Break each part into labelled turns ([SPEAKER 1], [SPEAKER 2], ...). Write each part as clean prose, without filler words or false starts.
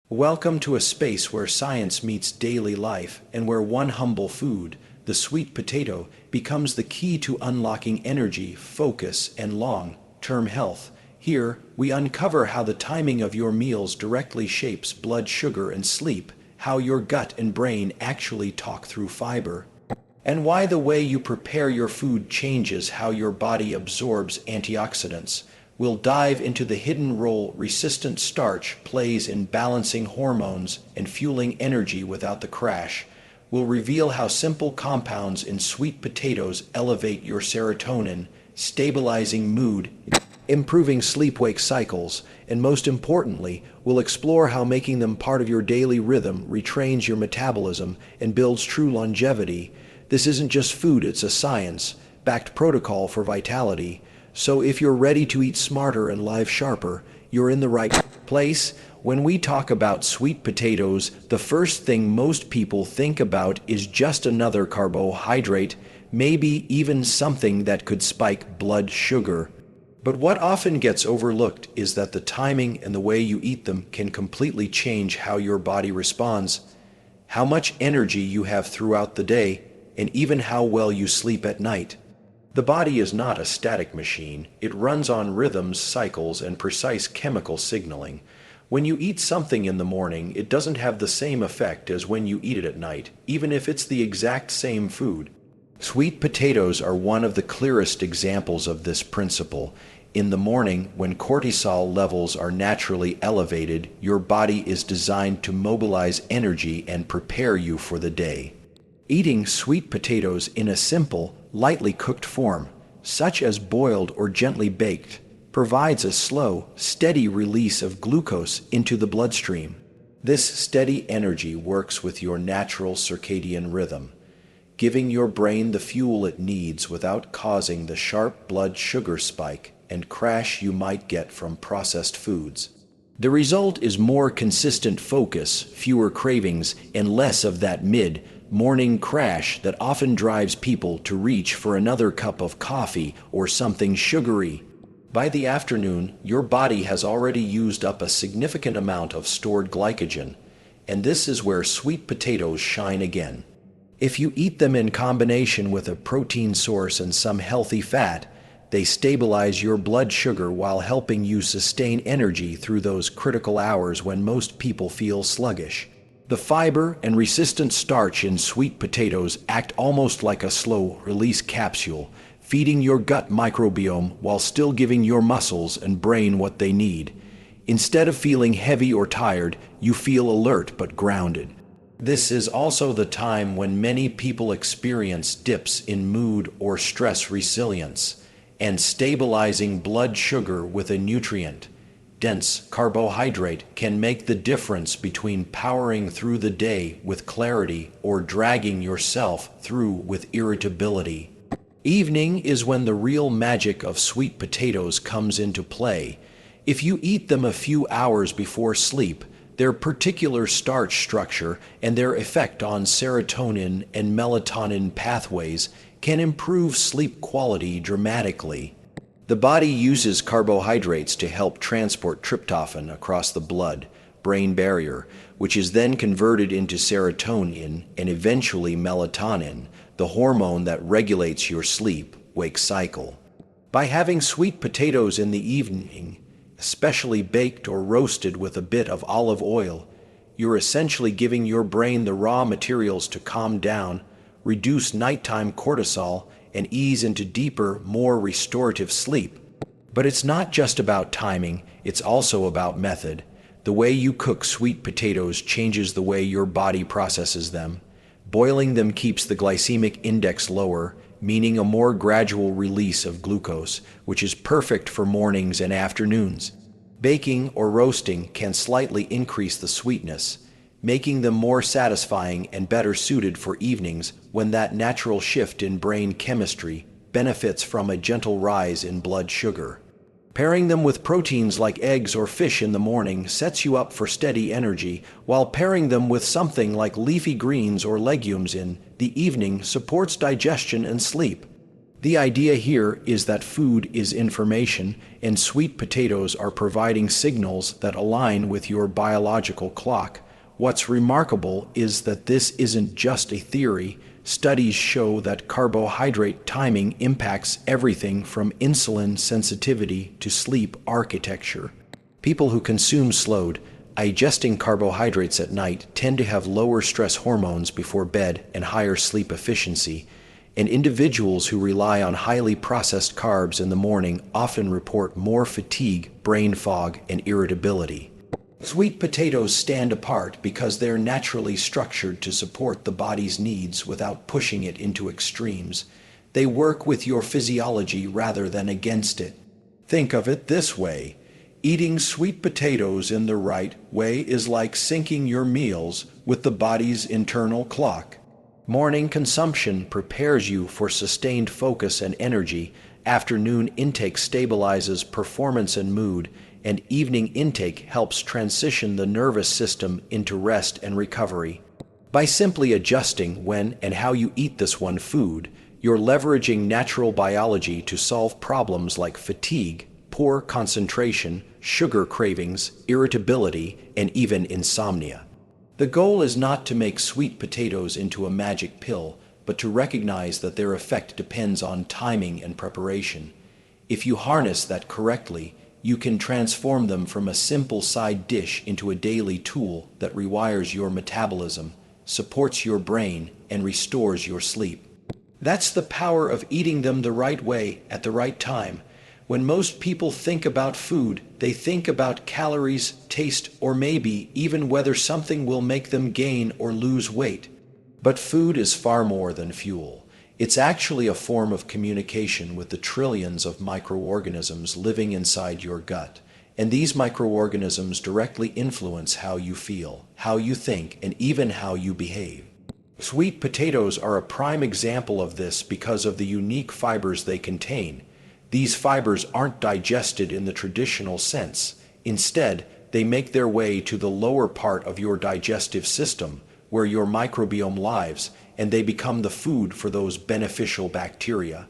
[SPEAKER 1] Welcome to a space where science meets daily life and where one humble food, the sweet potato, becomes the key to unlocking energy, focus, and long-term health. Here, we uncover how the timing of your meals directly shapes blood sugar and sleep, how your gut and brain actually talk through fiber, and why the way you prepare your food changes how your body absorbs antioxidants. We'll dive into the hidden role resistant starch plays in balancing hormones and fueling energy without the crash. We'll reveal how simple compounds in sweet potatoes elevate your serotonin, stabilizing mood, improving sleep-wake cycles, and most importantly, we'll explore how making them part of your daily rhythm retrains your metabolism and builds true longevity. This isn't just food, it's a science-backed protocol for vitality. So if you're ready to eat smarter and live sharper, you're in the right place. When we talk about sweet potatoes, the first thing most people think about is just another carbohydrate, maybe even something that could spike blood sugar. But what often gets overlooked is that the timing and the way you eat them can completely change how your body responds, how much energy you have throughout the day, and even how well you sleep at night. The body is not a static machine. It runs on rhythms, cycles, and precise chemical signaling. When you eat something in the morning, it doesn't have the same effect as when you eat it at night, even if it's the exact same food. Sweet potatoes are one of the clearest examples of this principle. In the morning, when cortisol levels are naturally elevated, your body is designed to mobilize energy and prepare you for the day. Eating sweet potatoes in a simple, lightly cooked form, such as boiled or gently baked, provides a slow, steady release of glucose into the bloodstream. This steady energy works with your natural circadian rhythm, giving your brain the fuel it needs without causing the sharp blood sugar spike and crash you might get from processed foods. The result is more consistent focus, fewer cravings, and less of that mid-morning crash that often drives people to reach for another cup of coffee or something sugary. By the afternoon, your body has already used up a significant amount of stored glycogen, and this is where sweet potatoes shine again. If you eat them in combination with a protein source and some healthy fat, they stabilize your blood sugar while helping you sustain energy through those critical hours when most people feel sluggish. The fiber and resistant starch in sweet potatoes act almost like a slow-release capsule, feeding your gut microbiome while still giving your muscles and brain what they need. Instead of feeling heavy or tired, you feel alert but grounded. This is also the time when many people experience dips in mood or stress resilience, and stabilizing blood sugar with a nutrient-dense carbohydrate can make the difference between powering through the day with clarity or dragging yourself through with irritability. Evening is when the real magic of sweet potatoes comes into play. If you eat them a few hours before sleep, their particular starch structure and their effect on serotonin and melatonin pathways can improve sleep quality dramatically. The body uses carbohydrates to help transport tryptophan across the blood-brain barrier, which is then converted into serotonin and eventually melatonin, the hormone that regulates your sleep-wake cycle. By having sweet potatoes in the evening, especially baked or roasted with a bit of olive oil, you're essentially giving your brain the raw materials to calm down, reduce nighttime cortisol, and ease into deeper, more restorative sleep. But it's not just about timing, it's also about method. The way you cook sweet potatoes changes the way your body processes them. Boiling them keeps the glycemic index lower, meaning a more gradual release of glucose, which is perfect for mornings and afternoons. Baking or roasting can slightly increase the sweetness, making them more satisfying and better suited for evenings when that natural shift in brain chemistry benefits from a gentle rise in blood sugar. Pairing them with proteins like eggs or fish in the morning sets you up for steady energy, while pairing them with something like leafy greens or legumes in the evening supports digestion and sleep. The idea here is that food is information, and sweet potatoes are providing signals that align with your biological clock. What's remarkable is that this isn't just a theory. Studies show that carbohydrate timing impacts everything from insulin sensitivity to sleep architecture. People who consume slowed, digesting carbohydrates at night tend to have lower stress hormones before bed and higher sleep efficiency, and individuals who rely on highly processed carbs in the morning often report more fatigue, brain fog, and irritability. Sweet potatoes stand apart because they're naturally structured to support the body's needs without pushing it into extremes. They work with your physiology rather than against it. Think of it this way. Eating sweet potatoes in the right way is like syncing your meals with the body's internal clock. Morning consumption prepares you for sustained focus and energy, afternoon intake stabilizes performance and mood, and evening intake helps transition the nervous system into rest and recovery. By simply adjusting when and how you eat this one food, you're leveraging natural biology to solve problems like fatigue, poor concentration, sugar cravings, irritability, and even insomnia. The goal is not to make sweet potatoes into a magic pill, but to recognize that their effect depends on timing and preparation. If you harness that correctly, you can transform them from a simple side dish into a daily tool that rewires your metabolism, supports your brain, and restores your sleep. That's the power of eating them the right way at the right time. When most people think about food, they think about calories, taste, or maybe even whether something will make them gain or lose weight. But food is far more than fuel. It's actually a form of communication with the trillions of microorganisms living inside your gut. And these microorganisms directly influence how you feel, how you think, and even how you behave. Sweet potatoes are a prime example of this because of the unique fibers they contain. These fibers aren't digested in the traditional sense. Instead, they make their way to the lower part of your digestive system, where your microbiome lives, and they become the food for those beneficial bacteria.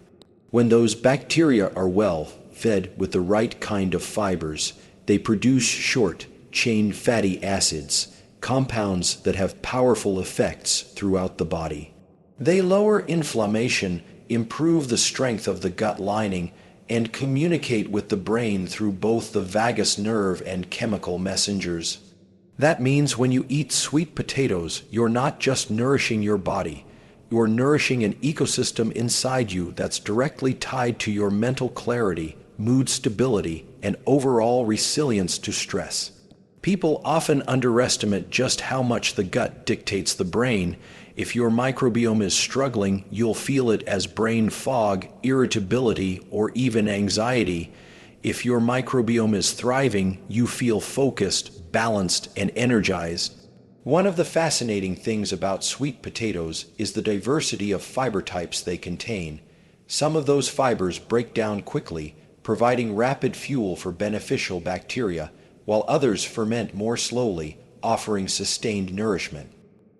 [SPEAKER 1] When those bacteria are well fed with the right kind of fibers, they produce short-chain fatty acids, compounds that have powerful effects throughout the body. They lower inflammation, improve the strength of the gut lining, and communicate with the brain through both the vagus nerve and chemical messengers. That means when you eat sweet potatoes, you're not just nourishing your body, you're nourishing an ecosystem inside you that's directly tied to your mental clarity, mood stability, and overall resilience to stress. People often underestimate just how much the gut dictates the brain. If your microbiome is struggling, you'll feel it as brain fog, irritability, or even anxiety. If your microbiome is thriving, you feel focused, balanced, and energized. One of the fascinating things about sweet potatoes is the diversity of fiber types they contain. Some of those fibers break down quickly, providing rapid fuel for beneficial bacteria, while others ferment more slowly, offering sustained nourishment.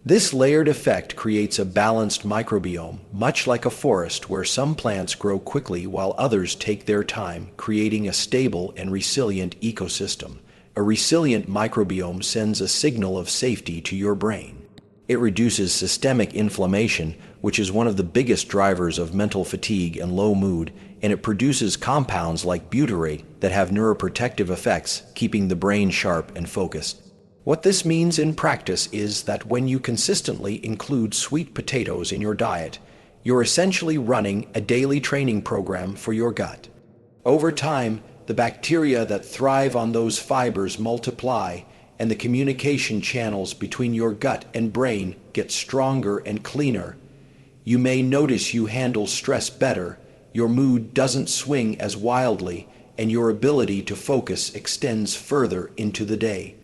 [SPEAKER 1] This layered effect creates a balanced microbiome, much like a forest where some plants grow quickly while others take their time, creating a stable and resilient ecosystem. A resilient microbiome sends a signal of safety to your brain. It reduces systemic inflammation, which is one of the biggest drivers of mental fatigue and low mood, and it produces compounds like butyrate that have neuroprotective effects, keeping the brain sharp and focused. What this means in practice is that when you consistently include sweet potatoes in your diet, you're essentially running a daily training program for your gut. Over time, the bacteria that thrive on those fibers multiply, and the communication channels between your gut and brain get stronger and cleaner. You may notice you handle stress better, your mood doesn't swing as wildly, and your ability to focus extends further into the day.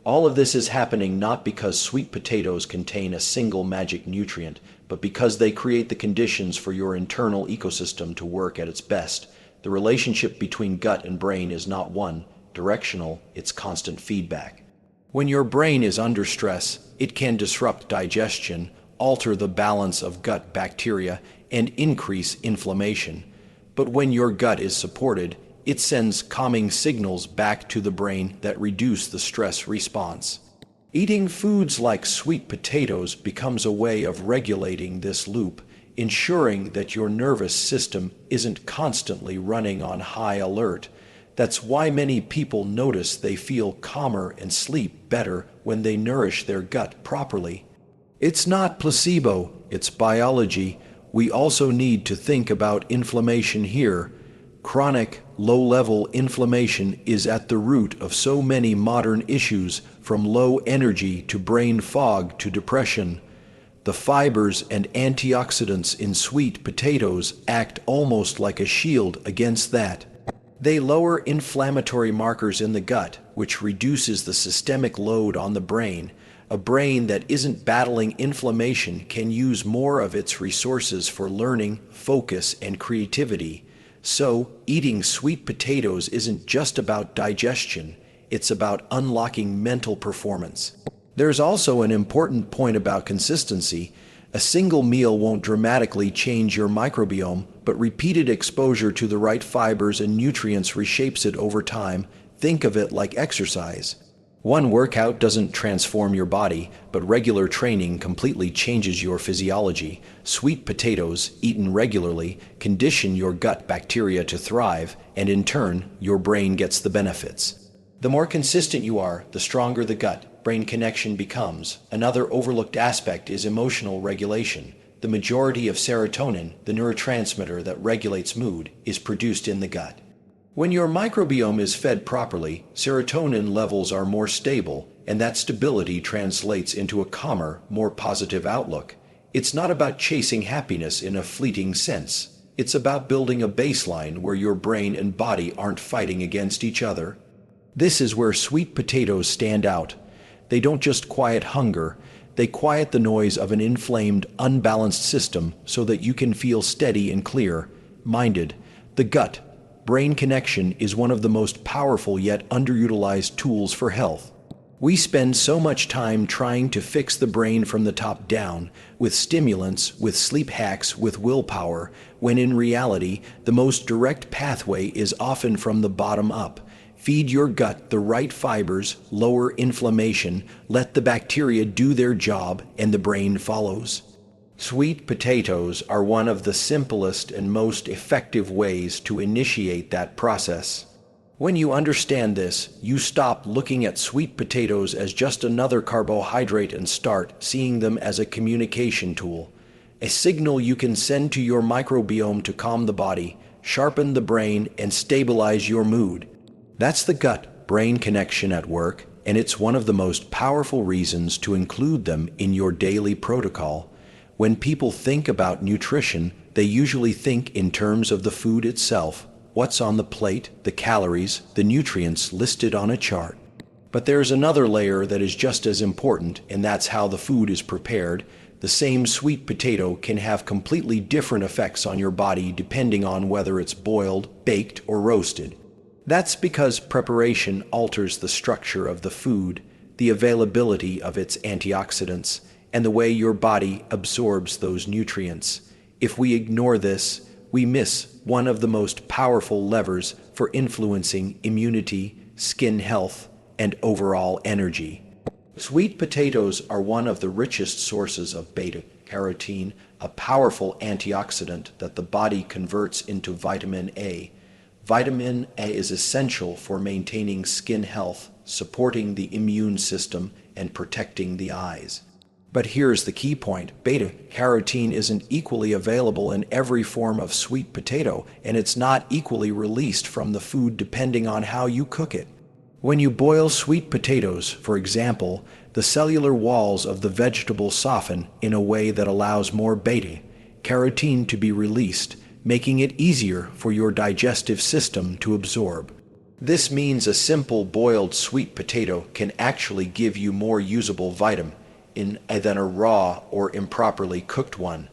[SPEAKER 1] All of this is happening not because sweet potatoes contain a single magic nutrient, but because they create the conditions for your internal ecosystem to work at its best. The relationship between gut and brain is not one directional, it's constant feedback. When your brain is under stress, it can disrupt digestion, alter the balance of gut bacteria, and increase inflammation. But when your gut is supported, it sends calming signals back to the brain that reduce the stress response. Eating foods like sweet potatoes becomes a way of regulating this loop, ensuring that your nervous system isn't constantly running on high alert. That's why many people notice they feel calmer and sleep better when they nourish their gut properly. It's not placebo, it's biology. We also need to think about inflammation here. Chronic, low-level inflammation is at the root of so many modern issues, from low energy to brain fog to depression. The fibers and antioxidants in sweet potatoes act almost like a shield against that. They lower inflammatory markers in the gut, which reduces the systemic load on the brain. A brain that isn't battling inflammation can use more of its resources for learning, focus, and creativity. So, eating sweet potatoes isn't just about digestion, it's about unlocking mental performance. There's also an important point about consistency. A single meal won't dramatically change your microbiome, but repeated exposure to the right fibers and nutrients reshapes it over time. Think of it like exercise. One workout doesn't transform your body, but regular training completely changes your physiology. Sweet potatoes, eaten regularly, condition your gut bacteria to thrive, and in turn, your brain gets the benefits. The more consistent you are, the stronger the gut-brain connection becomes. Another overlooked aspect is emotional regulation. The majority of serotonin, the neurotransmitter that regulates mood, is produced in the gut. When your microbiome is fed properly, serotonin levels are more stable, and that stability translates into a calmer, more positive outlook. It's not about chasing happiness in a fleeting sense. It's about building a baseline where your brain and body aren't fighting against each other. This is where sweet potatoes stand out. They don't just quiet hunger, they quiet the noise of an inflamed, unbalanced system so that you can feel steady and clear-minded. The gut-brain connection is one of the most powerful yet underutilized tools for health. We spend so much time trying to fix the brain from the top down, with stimulants, with sleep hacks, with willpower, when in reality, the most direct pathway is often from the bottom up. Feed your gut the right fibers, lower inflammation, let the bacteria do their job, and the brain follows. Sweet potatoes are one of the simplest and most effective ways to initiate that process. When you understand this, you stop looking at sweet potatoes as just another carbohydrate and start seeing them as a communication tool, a signal you can send to your microbiome to calm the body, sharpen the brain, and stabilize your mood. That's the gut-brain connection at work, and it's one of the most powerful reasons to include them in your daily protocol. When people think about nutrition, they usually think in terms of the food itself, what's on the plate, the calories, the nutrients listed on a chart. But there's another layer that is just as important, and that's how the food is prepared. The same sweet potato can have completely different effects on your body depending on whether it's boiled, baked, or roasted. That's because preparation alters the structure of the food, the availability of its antioxidants, and the way your body absorbs those nutrients. If we ignore this, we miss one of the most powerful levers for influencing immunity, skin health, and overall energy. Sweet potatoes are one of the richest sources of beta-carotene, a powerful antioxidant that the body converts into vitamin A. Vitamin A is essential for maintaining skin health, supporting the immune system, and protecting the eyes. But here's the key point. Beta-carotene isn't equally available in every form of sweet potato, and it's not equally released from the food depending on how you cook it. When you boil sweet potatoes, for example, the cellular walls of the vegetable soften in a way that allows more beta-carotene to be released, making it easier for your digestive system to absorb. This means a simple boiled sweet potato can actually give you more usable vitamin than a raw or improperly cooked one.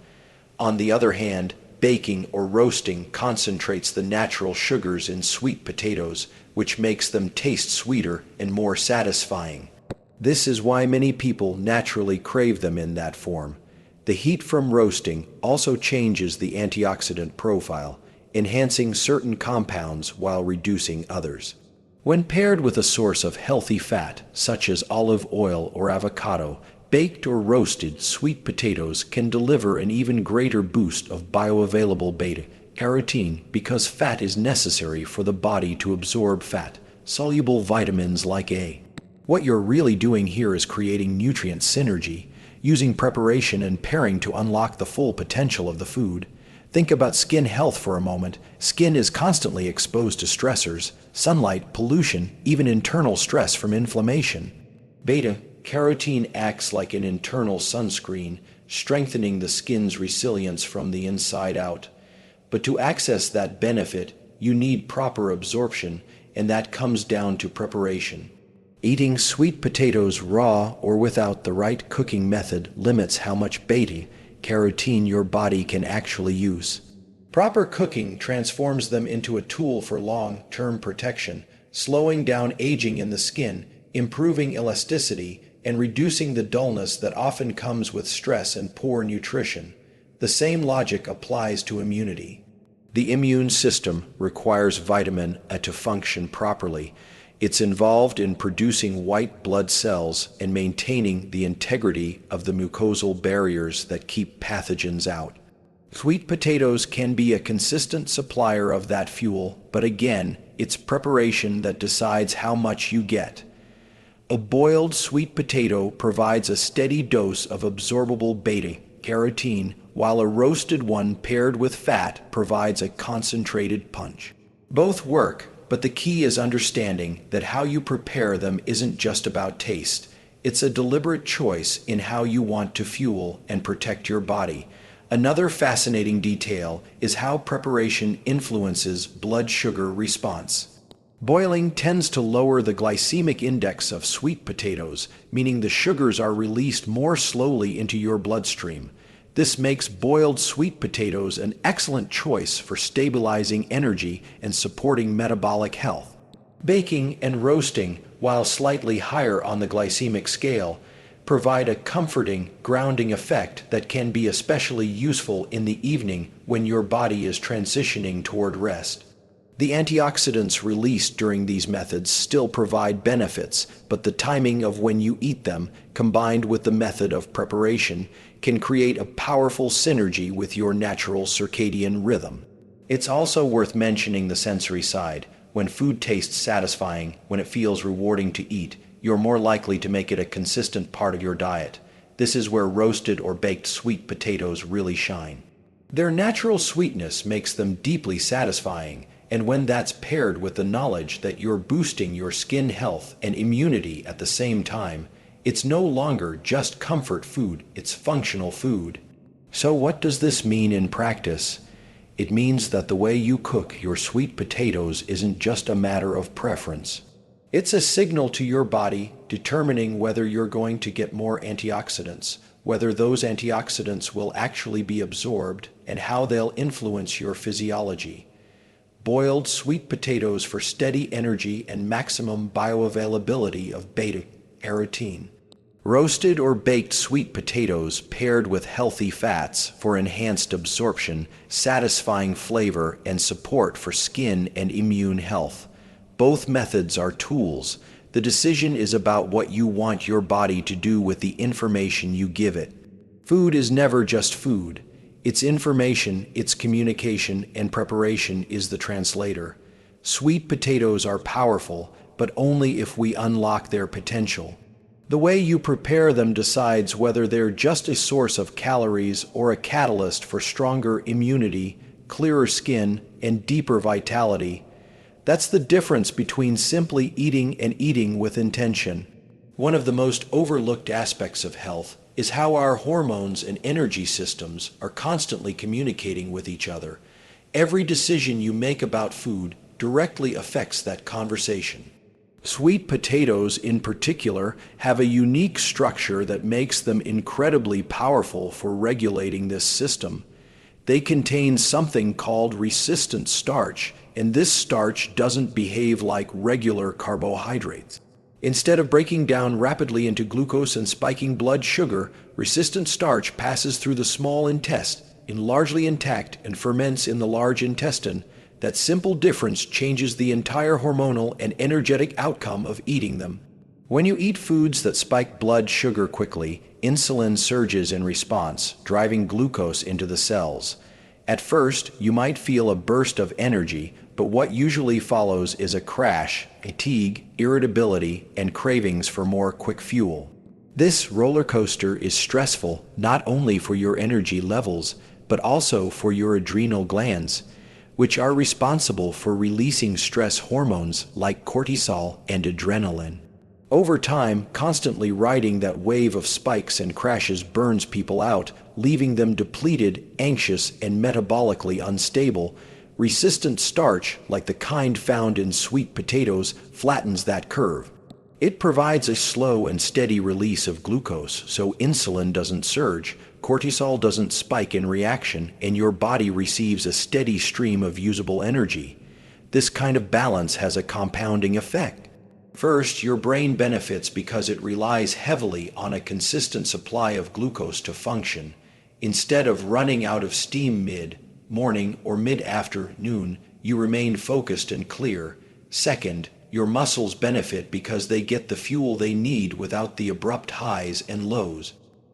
[SPEAKER 1] On the other hand, baking or roasting concentrates the natural sugars in sweet potatoes, which makes them taste sweeter and more satisfying. This is why many people naturally crave them in that form. The heat from roasting also changes the antioxidant profile, enhancing certain compounds while reducing others. When paired with a source of healthy fat, such as olive oil or avocado, baked or roasted sweet potatoes can deliver an even greater boost of bioavailable beta-carotene because fat is necessary for the body to absorb fat-soluble vitamins like A. What you're really doing here is creating nutrient synergy, using preparation and pairing to unlock the full potential of the food. Think about skin health for a moment. Skin is constantly exposed to stressors, sunlight, pollution, even internal stress from inflammation. Beta-carotene acts like an internal sunscreen, strengthening the skin's resilience from the inside out. But to access that benefit, you need proper absorption, and that comes down to preparation. Eating sweet potatoes raw or without the right cooking method limits how much beta-carotene your body can actually use. Proper cooking transforms them into a tool for long-term protection, slowing down aging in the skin, improving elasticity, and reducing the dullness that often comes with stress and poor nutrition. The same logic applies to immunity. The immune system requires vitamin A to function properly. It's involved in producing white blood cells and maintaining the integrity of the mucosal barriers that keep pathogens out. Sweet potatoes can be a consistent supplier of that fuel, but again, it's preparation that decides how much you get. A boiled sweet potato provides a steady dose of absorbable beta-carotene, while a roasted one paired with fat provides a concentrated punch. Both work, but the key is understanding that how you prepare them isn't just about taste. It's a deliberate choice in how you want to fuel and protect your body. Another fascinating detail is how preparation influences blood sugar response. Boiling tends to lower the glycemic index of sweet potatoes, meaning the sugars are released more slowly into your bloodstream. This makes boiled sweet potatoes an excellent choice for stabilizing energy and supporting metabolic health. Baking and roasting, while slightly higher on the glycemic scale, provide a comforting, grounding effect that can be especially useful in the evening when your body is transitioning toward rest. The antioxidants released during these methods still provide benefits, but the timing of when you eat them, combined with the method of preparation, can create a powerful synergy with your natural circadian rhythm. It's also worth mentioning the sensory side. When food tastes satisfying, when it feels rewarding to eat, you're more likely to make it a consistent part of your diet. This is where roasted or baked sweet potatoes really shine. Their natural sweetness makes them deeply satisfying, and when that's paired with the knowledge that you're boosting your skin health and immunity at the same time, it's no longer just comfort food, it's functional food. So what does this mean in practice? It means that the way you cook your sweet potatoes isn't just a matter of preference. It's a signal to your body determining whether you're going to get more antioxidants, whether those antioxidants will actually be absorbed, and how they'll influence your physiology. Boiled sweet potatoes for steady energy and maximum bioavailability of beta-carotene. Roasted or baked sweet potatoes paired with healthy fats for enhanced absorption, satisfying flavor, and support for skin and immune health. Both methods are tools. The decision is about what you want your body to do with the information you give it. Food is never just food. It's information, it's communication, and preparation is the translator. Sweet potatoes are powerful, but only if we unlock their potential. The way you prepare them decides whether they're just a source of calories or a catalyst for stronger immunity, clearer skin, and deeper vitality. That's the difference between simply eating and eating with intention. One of the most overlooked aspects of health is how our hormones and energy systems are constantly communicating with each other. Every decision you make about food directly affects that conversation. Sweet potatoes, in particular, have a unique structure that makes them incredibly powerful for regulating this system. They contain something called resistant starch, and this starch doesn't behave like regular carbohydrates. Instead of breaking down rapidly into glucose and spiking blood sugar, resistant starch passes through the small intestine, largely intact, and ferments in the large intestine. That simple difference changes the entire hormonal and energetic outcome of eating them. When you eat foods that spike blood sugar quickly, insulin surges in response, driving glucose into the cells. At first, you might feel a burst of energy, but what usually follows is a crash, fatigue, irritability, and cravings for more quick fuel. This roller coaster is stressful not only for your energy levels, but also for your adrenal glands, which are responsible for releasing stress hormones like cortisol and adrenaline. Over time, constantly riding that wave of spikes and crashes burns people out, leaving them depleted, anxious, and metabolically unstable. Resistant starch, like the kind found in sweet potatoes, flattens that curve. It provides a slow and steady release of glucose, so insulin doesn't surge, cortisol doesn't spike in reaction, and your body receives a steady stream of usable energy. This kind of balance has a compounding effect. First, your brain benefits because it relies heavily on a consistent supply of glucose to function. Instead of running out of steam mid-morning or mid-afternoon, you remain focused and clear. Second, your muscles benefit because they get the fuel they need without the abrupt highs and lows.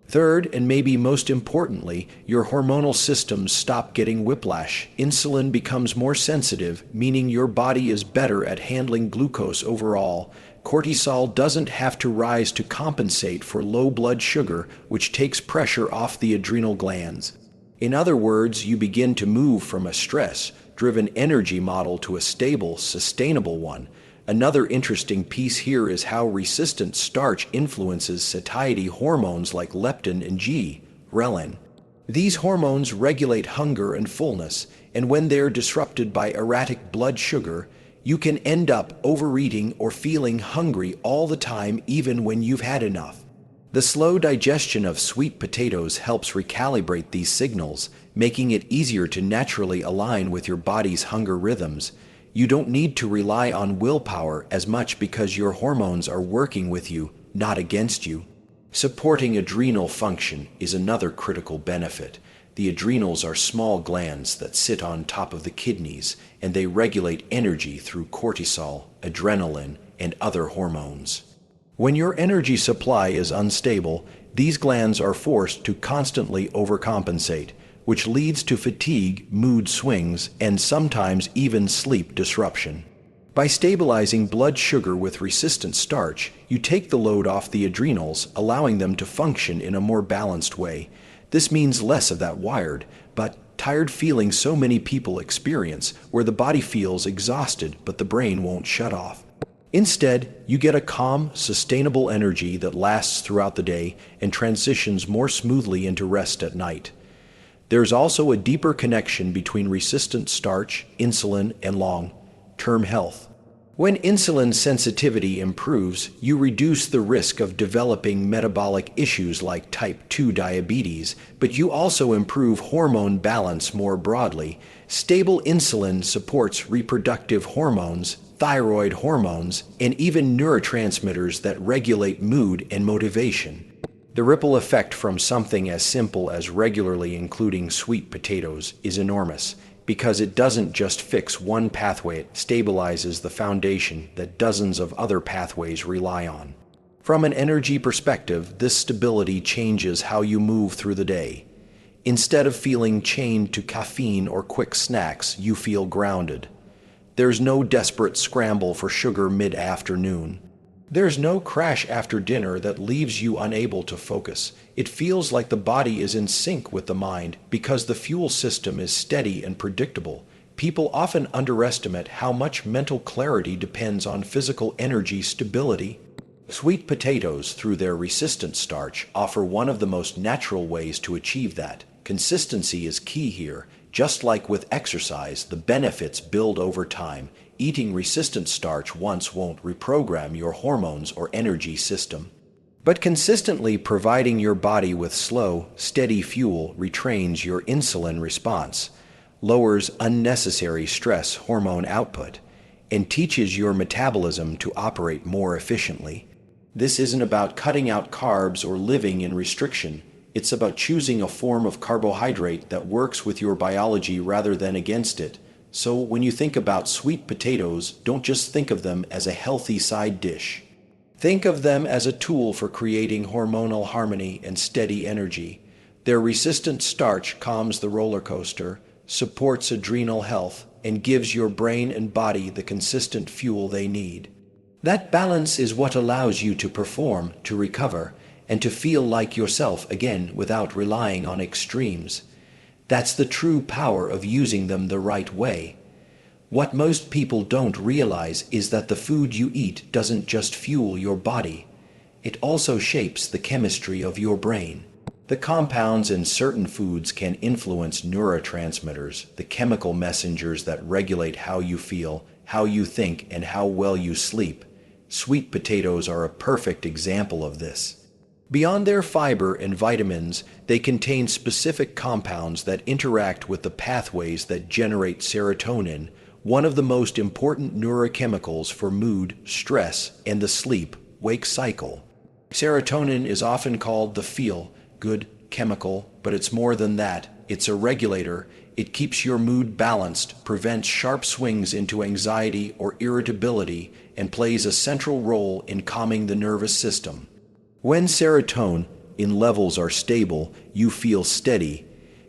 [SPEAKER 1] Third, and maybe most importantly, your hormonal systems stop getting whiplash. Insulin becomes more sensitive, meaning your body is better at handling glucose overall. Cortisol doesn't have to rise to compensate for low blood sugar, which takes pressure off the adrenal glands. In other words, you begin to move from a stress-driven energy model to a stable, sustainable one. Another interesting piece here is how resistant starch influences satiety hormones like leptin and ghrelin. These hormones regulate hunger and fullness, and when they're disrupted by erratic blood sugar, you can end up overeating or feeling hungry all the time even when you've had enough. The slow digestion of sweet potatoes helps recalibrate these signals, making it easier to naturally align with your body's hunger rhythms. You don't need to rely on willpower as much because your hormones are working with you, not against you. Supporting adrenal function is another critical benefit. The adrenals are small glands that sit on top of the kidneys, and they regulate energy through cortisol, adrenaline, and other hormones. When your energy supply is unstable, these glands are forced to constantly overcompensate, which leads to fatigue, mood swings, and sometimes even sleep disruption. By stabilizing blood sugar with resistant starch, you take the load off the adrenals, allowing them to function in a more balanced way. This means less of that wired, but tired feeling so many people experience, where the body feels exhausted but the brain won't shut off. Instead, you get a calm, sustainable energy that lasts throughout the day and transitions more smoothly into rest at night. There's also a deeper connection between resistant starch, insulin, and long-term health. When insulin sensitivity improves, you reduce the risk of developing metabolic issues like type 2 diabetes, but you also improve hormone balance more broadly. Stable insulin supports reproductive hormones, thyroid hormones, and even neurotransmitters that regulate mood and motivation. The ripple effect from something as simple as regularly including sweet potatoes is enormous, because it doesn't just fix one pathway, it stabilizes the foundation that dozens of other pathways rely on. From an energy perspective, this stability changes how you move through the day. Instead of feeling chained to caffeine or quick snacks, you feel grounded. There's no desperate scramble for sugar mid-afternoon. There's no crash after dinner that leaves you unable to focus. It feels like the body is in sync with the mind because the fuel system is steady and predictable. People often underestimate how much mental clarity depends on physical energy stability. Sweet potatoes, through their resistant starch, offer one of the most natural ways to achieve that. Consistency is key here. Just like with exercise, the benefits build over time. Eating resistant starch once won't reprogram your hormones or energy system. But consistently providing your body with slow, steady fuel retrains your insulin response, lowers unnecessary stress hormone output, and teaches your metabolism to operate more efficiently. This isn't about cutting out carbs or living in restriction. It's about choosing a form of carbohydrate that works with your biology rather than against it. So when you think about sweet potatoes, don't just think of them as a healthy side dish. Think of them as a tool for creating hormonal harmony and steady energy. Their resistant starch calms the roller coaster, supports adrenal health, and gives your brain and body the consistent fuel they need. That balance is what allows you to perform, to recover, and to feel like yourself again without relying on extremes. That's the true power of using them the right way. What most people don't realize is that the food you eat doesn't just fuel your body. It also shapes the chemistry of your brain. The compounds in certain foods can influence neurotransmitters, the chemical messengers that regulate how you feel, how you think, and how well you sleep. Sweet potatoes are a perfect example of this. Beyond their fiber and vitamins, they contain specific compounds that interact with the pathways that generate serotonin, one of the most important neurochemicals for mood, stress, and the sleep-wake cycle. Serotonin is often called the feel-good chemical, but it's more than that. It's a regulator. It keeps your mood balanced, prevents sharp swings into anxiety or irritability, and plays a central role in calming the nervous system. When serotonin levels are stable, you feel steady.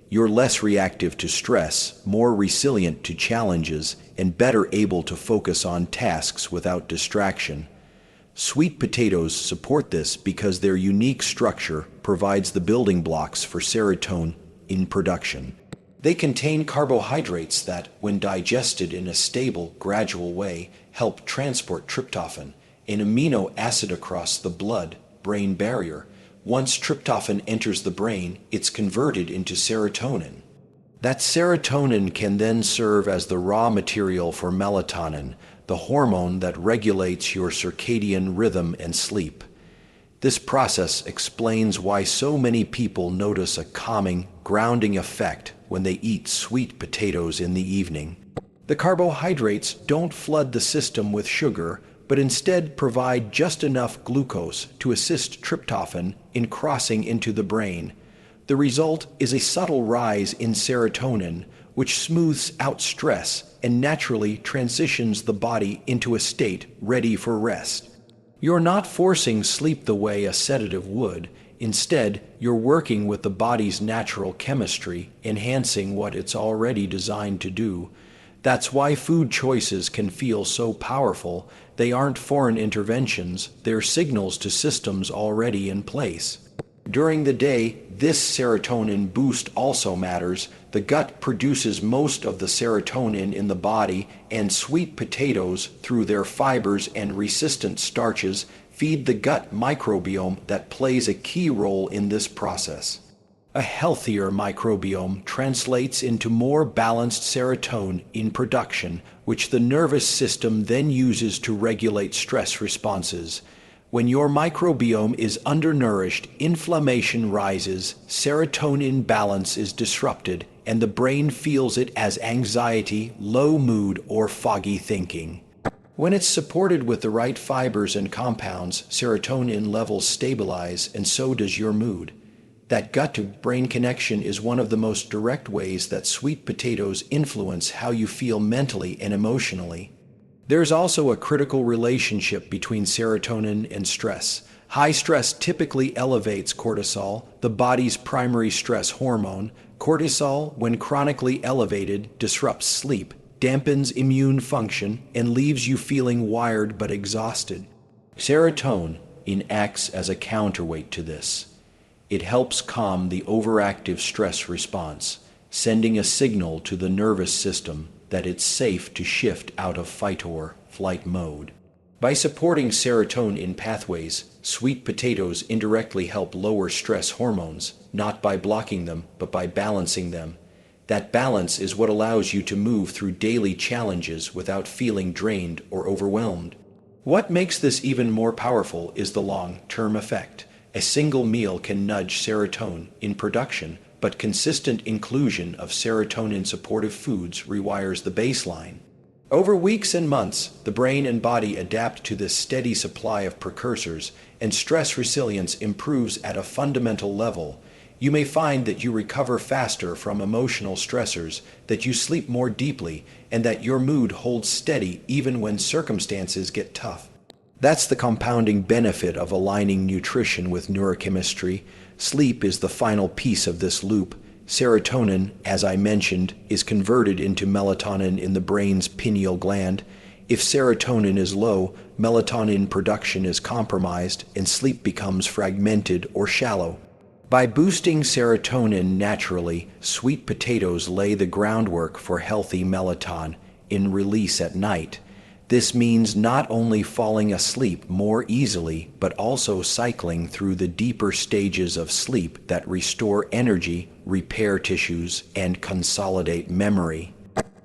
[SPEAKER 1] You're less reactive to stress, more resilient to challenges, and better able to focus on tasks without distraction. Sweet potatoes support this because their unique structure provides the building blocks for serotonin in production. They contain carbohydrates that, when digested in a stable, gradual way, help transport tryptophan, an amino acid across the blood-brain barrier. Once tryptophan enters the brain, it's converted into serotonin. That serotonin can then serve as the raw material for melatonin, the hormone that regulates your circadian rhythm and sleep. This process explains why so many people notice a calming, grounding effect when they eat sweet potatoes in the evening. The carbohydrates don't flood the system with sugar, but instead provide just enough glucose to assist tryptophan in crossing into the brain. The result is a subtle rise in serotonin, which smooths out stress and naturally transitions the body into a state ready for rest. You're not forcing sleep the way a sedative would. Instead, you're working with the body's natural chemistry, enhancing what it's already designed to do. That's why food choices can feel so powerful. They aren't foreign interventions, they're signals to systems already in place. During the day, this serotonin boost also matters. The gut produces most of the serotonin in the body, and sweet potatoes, through their fibers and resistant starches, feed the gut microbiome that plays a key role in this process. A healthier microbiome translates into more balanced serotonin in production, which the nervous system then uses to regulate stress responses. When your microbiome is undernourished, inflammation rises, serotonin balance is disrupted, and the brain feels it as anxiety, low mood, or foggy thinking. When it's supported with the right fibers and compounds, serotonin levels stabilize, and so does your mood. That gut-to-brain connection is one of the most direct ways that sweet potatoes influence how you feel mentally and emotionally. There's also a critical relationship between serotonin and stress. High stress typically elevates cortisol, the body's primary stress hormone. Cortisol, when chronically elevated, disrupts sleep, dampens immune function, and leaves you feeling wired but exhausted. Serotonin acts as a counterweight to this. It helps calm the overactive stress response, sending a signal to the nervous system that it's safe to shift out of fight or flight mode. By supporting serotonin pathways, sweet potatoes indirectly help lower stress hormones, not by blocking them, but by balancing them. That balance is what allows you to move through daily challenges without feeling drained or overwhelmed. What makes this even more powerful is the long-term effect. A single meal can nudge serotonin in production, but consistent inclusion of serotonin-supportive foods rewires the baseline. Over weeks and months, the brain and body adapt to this steady supply of precursors, and stress resilience improves at a fundamental level. You may find that you recover faster from emotional stressors, that you sleep more deeply, and that your mood holds steady even when circumstances get tough. That's the compounding benefit of aligning nutrition with neurochemistry. Sleep is the final piece of this loop. Serotonin, as I mentioned, is converted into melatonin in the brain's pineal gland. If serotonin is low, melatonin production is compromised and sleep becomes fragmented or shallow. By boosting serotonin naturally, sweet potatoes lay the groundwork for healthy melatonin in release at night. This means not only falling asleep more easily, but also cycling through the deeper stages of sleep that restore energy, repair tissues, and consolidate memory.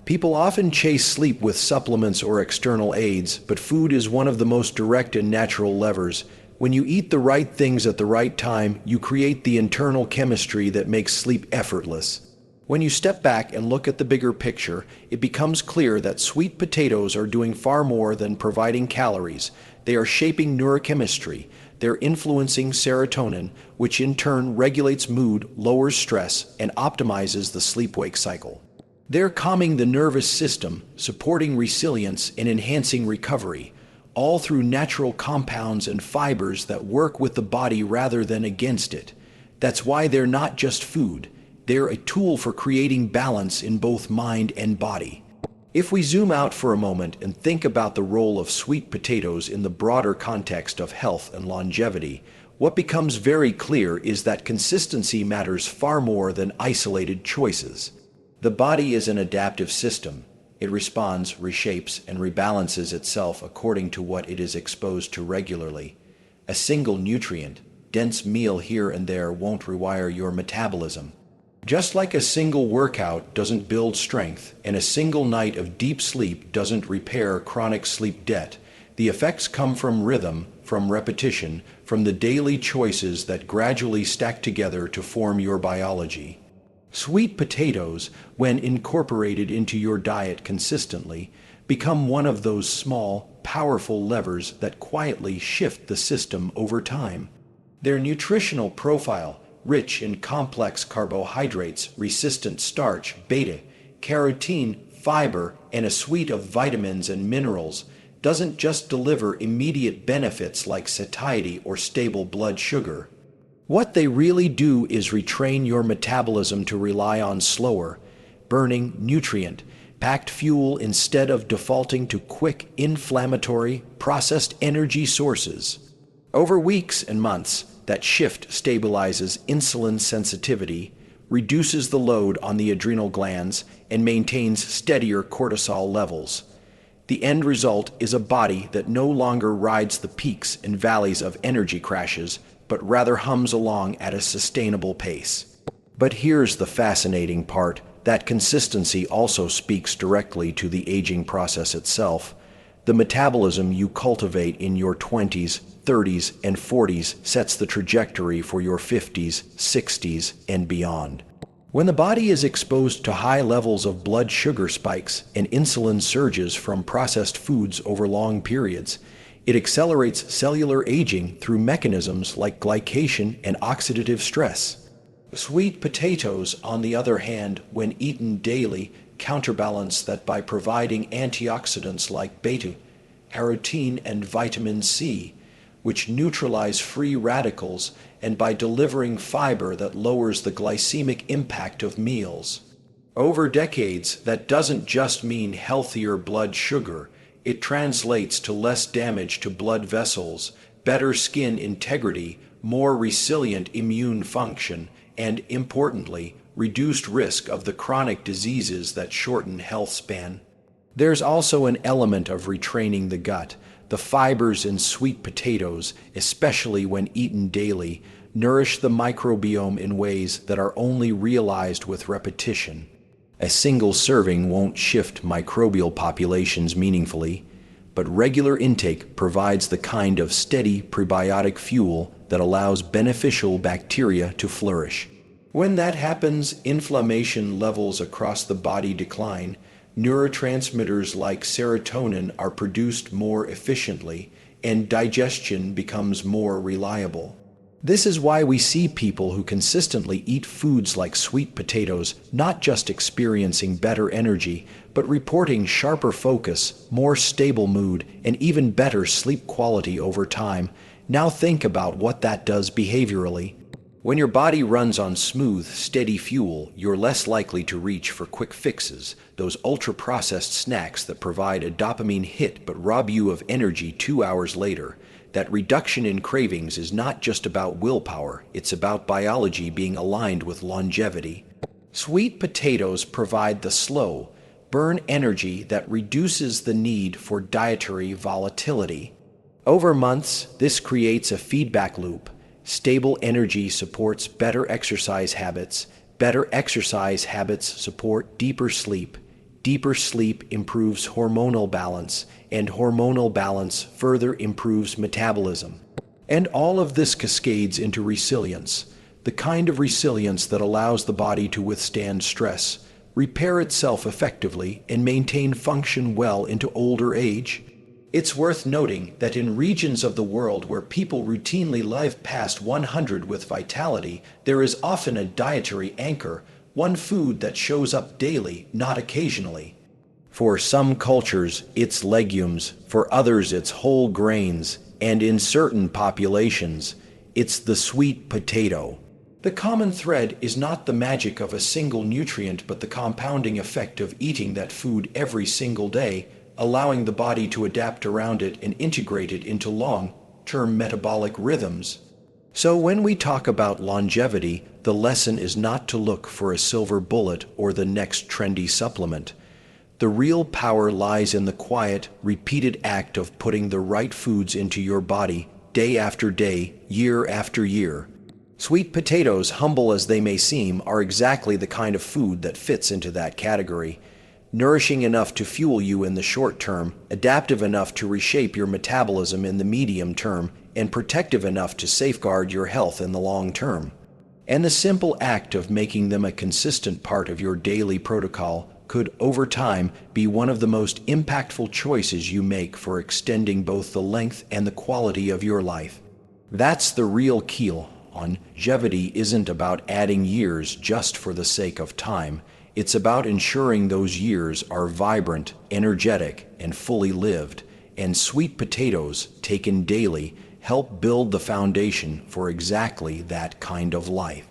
[SPEAKER 1] People often chase sleep with supplements or external aids, but food is one of the most direct and natural levers. When you eat the right things at the right time, you create the internal chemistry that makes sleep effortless. When you step back and look at the bigger picture, it becomes clear that sweet potatoes are doing far more than providing calories. They are shaping neurochemistry. They're influencing serotonin, which in turn regulates mood, lowers stress, and optimizes the sleep-wake cycle. They're calming the nervous system, supporting resilience, and enhancing recovery, all through natural compounds and fibers that work with the body rather than against it. That's why they're not just food. They're a tool for creating balance in both mind and body. If we zoom out for a moment and think about the role of sweet potatoes in the broader context of health and longevity, what becomes very clear is that consistency matters far more than isolated choices. The body is an adaptive system. It responds, reshapes, and rebalances itself according to what it is exposed to regularly. A single nutrient-dense meal here and there won't rewire your metabolism. Just like a single workout doesn't build strength and a single night of deep sleep doesn't repair chronic sleep debt, the effects come from rhythm, from repetition, from the daily choices that gradually stack together to form your biology. Sweet potatoes, when incorporated into your diet consistently, become one of those small, powerful levers that quietly shift the system over time. Their nutritional profile, rich in complex carbohydrates, resistant starch, beta-carotene, fiber, and a suite of vitamins and minerals, doesn't just deliver immediate benefits like satiety or stable blood sugar. What they really do is retrain your metabolism to rely on slower, burning, nutrient-packed fuel instead of defaulting to quick, inflammatory, processed energy sources. Over weeks and months, that shift stabilizes insulin sensitivity, reduces the load on the adrenal glands, and maintains steadier cortisol levels. The end result is a body that no longer rides the peaks and valleys of energy crashes, but rather hums along at a sustainable pace. But here's the fascinating part. That consistency also speaks directly to the aging process itself. The metabolism you cultivate in your 20s, 30s, and 40s sets the trajectory for your 50s, 60s, and beyond. When the body is exposed to high levels of blood sugar spikes and insulin surges from processed foods over long periods, it accelerates cellular aging through mechanisms like glycation and oxidative stress. Sweet potatoes, on the other hand, when eaten daily, counterbalance that by providing antioxidants like beta-carotene and vitamin C, which neutralize free radicals, and by delivering fiber that lowers the glycemic impact of meals. Over decades, that doesn't just mean healthier blood sugar. It translates to less damage to blood vessels, better skin integrity, more resilient immune function, and, importantly, reduced risk of the chronic diseases that shorten health span. There's also an element of retraining the gut. The fibers in sweet potatoes, especially when eaten daily, nourish the microbiome in ways that are only realized with repetition. A single serving won't shift microbial populations meaningfully, but regular intake provides the kind of steady prebiotic fuel that allows beneficial bacteria to flourish. When that happens, inflammation levels across the body decline, Neurotransmitters like serotonin are produced more efficiently, and digestion becomes more reliable. This is why we see people who consistently eat foods like sweet potatoes not just experiencing better energy, but reporting sharper focus, more stable mood, and even better sleep quality over time. Now think about what that does behaviorally. When your body runs on smooth, steady fuel, you're less likely to reach for quick fixes, those ultra-processed snacks that provide a dopamine hit but rob you of energy 2 hours later. That reduction in cravings is not just about willpower, it's about biology being aligned with longevity. Sweet potatoes provide the slow, burn energy that reduces the need for dietary volatility. Over months, this creates a feedback loop. Stable energy supports better exercise habits. Better exercise habits support deeper sleep. Deeper sleep improves hormonal balance, and hormonal balance further improves metabolism. And all of this cascades into resilience, the kind of resilience that allows the body to withstand stress, repair itself effectively, and maintain function well into older age. It's worth noting that in regions of the world where people routinely live past 100 with vitality, there is often a dietary anchor, one food that shows up daily, not occasionally. For some cultures, it's legumes, for others it's whole grains, and in certain populations, it's the sweet potato. The common thread is not the magic of a single nutrient, but the compounding effect of eating that food every single day, allowing the body to adapt around it and integrate it into long-term metabolic rhythms. So when we talk about longevity, the lesson is not to look for a silver bullet or the next trendy supplement. The real power lies in the quiet, repeated act of putting the right foods into your body day after day, year after year. Sweet potatoes, humble as they may seem, are exactly the kind of food that fits into that category. Nourishing enough to fuel you in the short term, adaptive enough to reshape your metabolism in the medium term, and protective enough to safeguard your health in the long term. And the simple act of making them a consistent part of your daily protocol could, over time, be one of the most impactful choices you make for extending both the length and the quality of your life. That's the real key. Longevity isn't about adding years just for the sake of time. It's about ensuring those years are vibrant, energetic, and fully lived. And sweet potatoes, taken daily, help build the foundation for exactly that kind of life.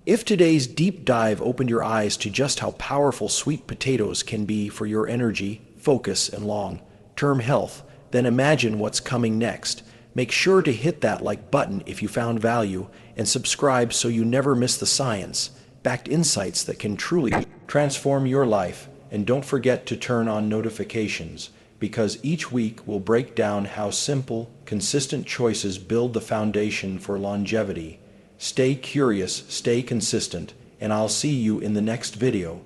[SPEAKER 1] If today's deep dive opened your eyes to just how powerful sweet potatoes can be for your energy, focus, and long-term health, then imagine what's coming next. Make sure to hit that like button if you found value, and subscribe so you never miss the science-backed insights that can truly transform your life. And don't forget to turn on notifications, because each week we'll break down how simple, consistent choices build the foundation for longevity. Stay curious, stay consistent, and I'll see you in the next video.